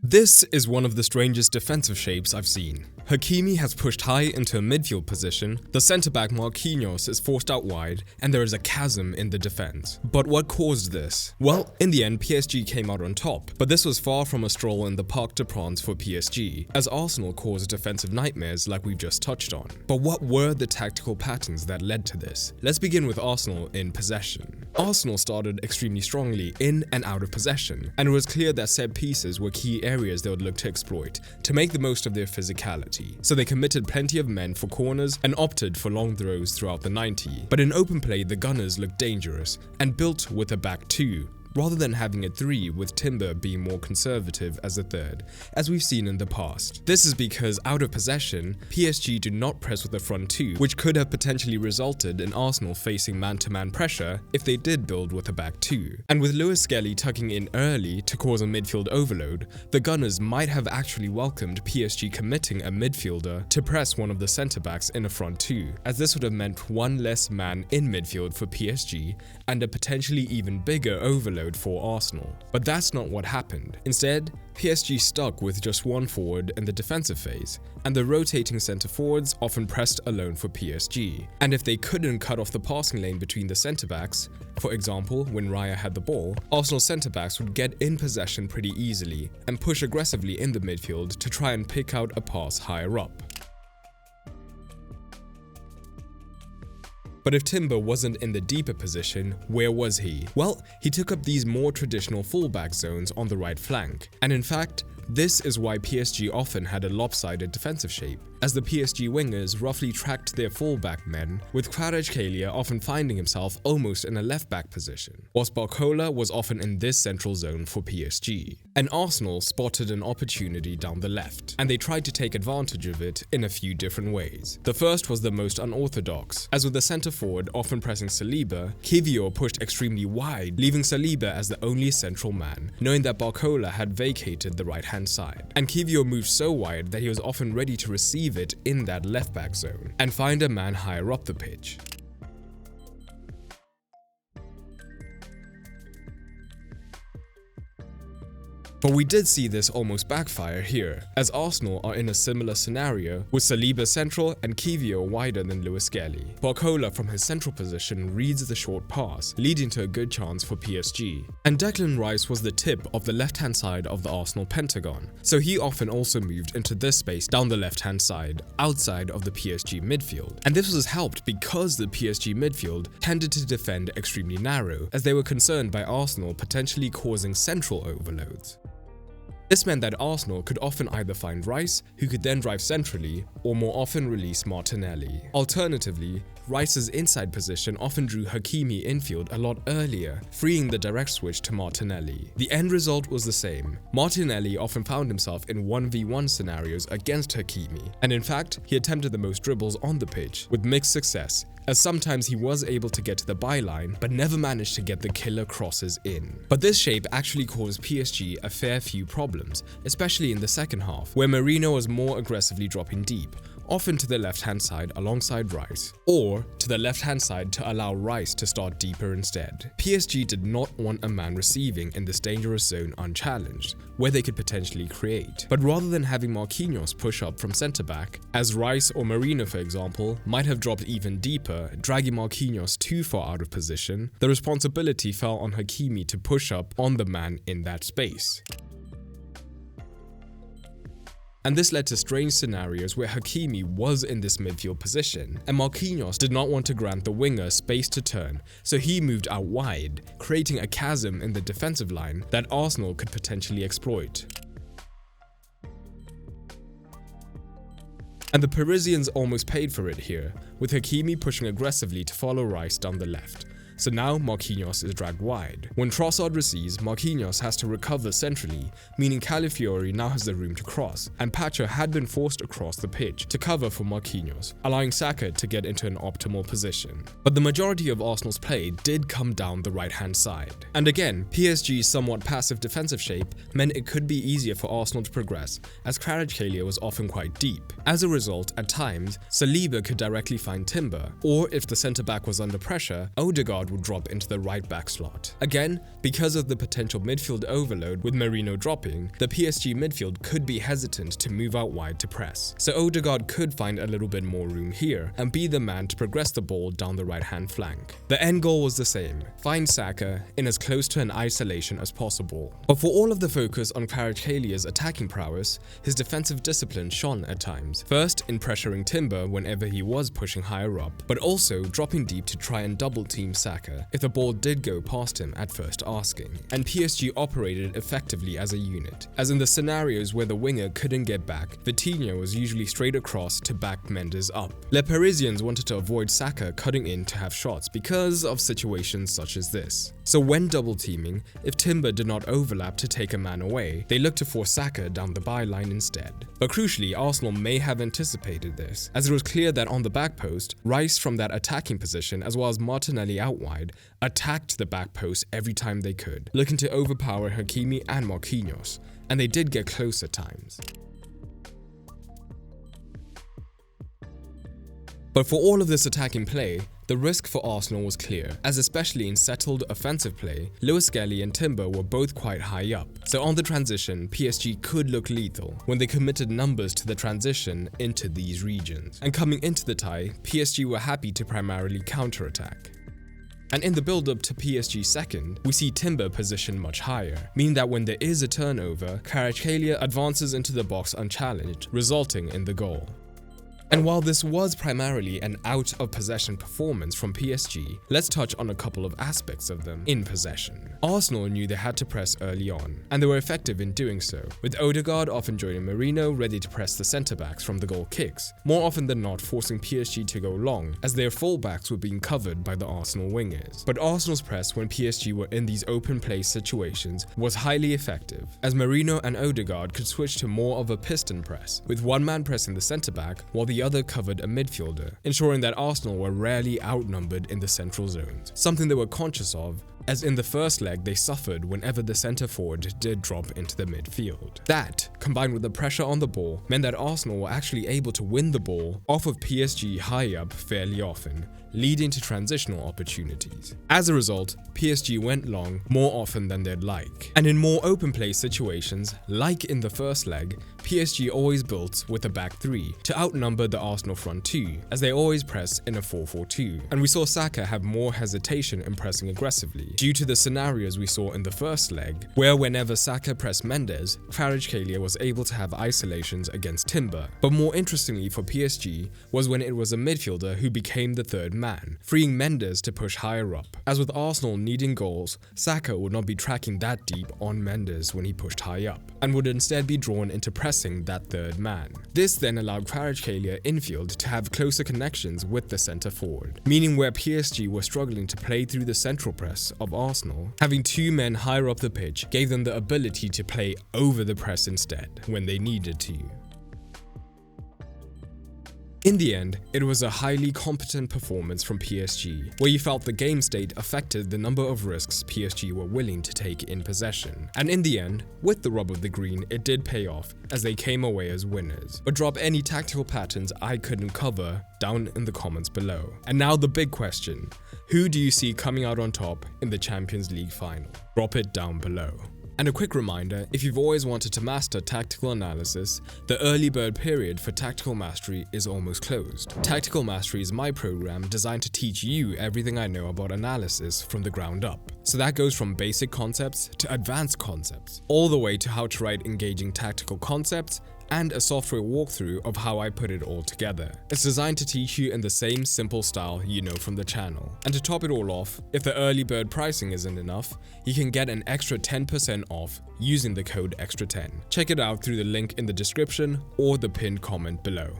This is one of the strangest defensive shapes I've seen. Hakimi has pushed high into a midfield position, the centre-back Marquinhos is forced out wide, and there is a chasm in the defense. But what caused this? Well, in the end, PSG came out on top, but this was far from a stroll in the Parc des Princes for PSG, as Arsenal caused defensive nightmares like we've just touched on. But what were the tactical patterns that led to this? Let's begin with Arsenal in possession. Arsenal started extremely strongly in and out of possession, and it was clear that set pieces were key areas they would look to exploit to make the most of their physicality. So they committed plenty of men for corners and opted for long throws throughout the 90. But in open play, the Gunners looked dangerous and built with a back two, rather than having a 3 with Timber being more conservative as a third, as we've seen in the past. This is because out of possession, PSG do not press with a front 2, which could have potentially resulted in Arsenal facing man-to-man pressure if they did build with a back 2. And with Lewis Skelly tucking in early to cause a midfield overload, the Gunners might have actually welcomed PSG committing a midfielder to press one of the centre-backs in a front 2, as this would have meant one less man in midfield for PSG and a potentially even bigger overload for Arsenal. But that's not what happened. Instead, PSG stuck with just one forward in the defensive phase, and the rotating centre forwards often pressed alone for PSG. And if they couldn't cut off the passing lane between the centre backs, for example when Raya had the ball, Arsenal centre backs would get in possession pretty easily and push aggressively in the midfield to try and pick out a pass higher up. But if Timber wasn't in the deeper position, where was he? Well, he took up these more traditional fullback zones on the right flank. And in fact, this is why PSG often had a lopsided defensive shape, as the PSG wingers roughly tracked their fullback men, with Kvaratskhelia often finding himself almost in a left-back position, whilst Barcola was often in this central zone for PSG. And Arsenal spotted an opportunity down the left, and they tried to take advantage of it in a few different ways. The first was the most unorthodox, as with the centre forward often pressing Saliba, Kiwior pushed extremely wide, leaving Saliba as the only central man, knowing that Barcola had vacated the right-hand side. And Kiwior moved so wide that he was often ready to receive it in that left-back zone and find a man higher up the pitch. But we did see this almost backfire here, as Arsenal are in a similar scenario, with Saliba central and Kiwior wider than Lewis Skelly. Barcola from his central position reads the short pass, leading to a good chance for PSG. And Declan Rice was the tip of the left-hand side of the Arsenal pentagon, so he often also moved into this space down the left-hand side, outside of the PSG midfield. And this was helped because the PSG midfield tended to defend extremely narrow, as they were concerned by Arsenal potentially causing central overloads. This meant that Arsenal could often either find Rice, who could then drive centrally, or more often release Martinelli. Alternatively, Rice's inside position often drew Hakimi infield a lot earlier, freeing the direct switch to Martinelli. The end result was the same. Martinelli often found himself in 1v1 scenarios against Hakimi, and in fact, he attempted the most dribbles on the pitch, with mixed success, as sometimes he was able to get to the byline, but never managed to get the killer crosses in. But this shape actually caused PSG a fair few problems, especially in the second half, where Merino was more aggressively dropping deep, often to the left-hand side alongside Rice, or to the left-hand side to allow Rice to start deeper instead. PSG did not want a man receiving in this dangerous zone unchallenged, where they could potentially create. But rather than having Marquinhos push up from centre-back, as Rice or Merino for example might have dropped even deeper, dragging Marquinhos too far out of position, the responsibility fell on Hakimi to push up on the man in that space. And this led to strange scenarios where Hakimi was in this midfield position, and Marquinhos did not want to grant the winger space to turn, so he moved out wide, creating a chasm in the defensive line that Arsenal could potentially exploit. And the Parisians almost paid for it here, with Hakimi pushing aggressively to follow Rice down the left. So now Marquinhos is dragged wide. When Trossard receives, Marquinhos has to recover centrally, meaning Calafiori now has the room to cross, and Pacho had been forced across the pitch to cover for Marquinhos, allowing Saka to get into an optimal position. But the majority of Arsenal's play did come down the right-hand side. And again, PSG's somewhat passive defensive shape meant it could be easier for Arsenal to progress, as Kvaratskhelia was often quite deep. As a result, at times, Saliba could directly find Timber, or if the centre-back was under pressure, Odegaard Odegaard would drop into the right back slot. Again, because of the potential midfield overload with Merino dropping, the PSG midfield could be hesitant to move out wide to press. So Odegaard could find a little bit more room here and be the man to progress the ball down the right-hand flank. The end goal was the same: find Saka in as close to an isolation as possible. But for all of the focus on Kvaratskhelia attacking prowess, his defensive discipline shone at times. First, in pressuring Timber whenever he was pushing higher up, but also dropping deep to try and double team Saka if the ball did go past him at first asking. And PSG operated effectively as a unit, as in the scenarios where the winger couldn't get back, Vitinha was usually straight across to back Mendes up. Les Parisians wanted to avoid Saka cutting in to have shots because of situations such as this. So when double teaming, if Timber did not overlap to take a man away, they looked to force Saka down the byline instead. But crucially, Arsenal may have anticipated this, as it was clear that on the back post, Rice from that attacking position as well as Martinelli out wide attacked the back post every time they could, looking to overpower Hakimi and Marquinhos, and they did get close at times. But for all of this attacking play, the risk for Arsenal was clear, as especially in settled offensive play, Lewis Skelly and Timber were both quite high up. So on the transition, PSG could look lethal when they committed numbers to the transition into these regions. And coming into the tie, PSG were happy to primarily counterattack. And in the build-up to PSG's second, we see Timber positioned much higher, meaning that when there is a turnover, Kvaratskhelia advances into the box unchallenged, resulting in the goal. And while this was primarily an out-of-possession performance from PSG, let's touch on a couple of aspects of them in possession. Arsenal knew they had to press early on, and they were effective in doing so, with Odegaard often joining Merino ready to press the centre-backs from the goal kicks, more often than not forcing PSG to go long, as their full-backs were being covered by the Arsenal wingers. But Arsenal's press when PSG were in these open play situations was highly effective, as Merino and Odegaard could switch to more of a piston press, with one man pressing the centre-back while the other covered a midfielder, ensuring that Arsenal were rarely outnumbered in the central zones, something they were conscious of, as in the first leg they suffered whenever the centre forward did drop into the midfield. That, combined with the pressure on the ball, meant that Arsenal were actually able to win the ball off of PSG high up fairly often, leading to transitional opportunities. As a result, PSG went long more often than they'd like. And in more open play situations, like in the first leg, PSG always built with a back three to outnumber the Arsenal front two, as they always press in a 4-4-2. And we saw Saka have more hesitation in pressing aggressively, due to the scenarios we saw in the first leg, where whenever Saka pressed Mendes, Kvaratskhelia was able to have isolations against Timber. But more interestingly for PSG was when it was a midfielder who became the third man, freeing Mendes to push higher up. As with Arsenal needing goals, Saka would not be tracking that deep on Mendes when he pushed high up, and would instead be drawn into pressing that third man. This then allowed Kvaratskhelia infield to have closer connections with the centre forward, meaning where PSG were struggling to play through the central press of Arsenal, having two men higher up the pitch gave them the ability to play over the press instead when they needed to. In the end, it was a highly competent performance from PSG, where you felt the game state affected the number of risks PSG were willing to take in possession. And in the end, with the rub of the green, it did pay off, as they came away as winners. But drop any tactical patterns I couldn't cover down in the comments below. And now the big question: who do you see coming out on top in the Champions League final? Drop it down below. And a quick reminder, if you've always wanted to master tactical analysis, the early bird period for Tactical Mastery is almost closed. Tactical Mastery is my program designed to teach you everything I know about analysis from the ground up. So that goes from basic concepts to advanced concepts, all the way to how to write engaging tactical concepts and a software walkthrough of how I put it all together. It's designed to teach you in the same simple style you know from the channel. And to top it all off, if the early bird pricing isn't enough, you can get an extra 10% off using the code EXTRA10. Check it out through the link in the description or the pinned comment below.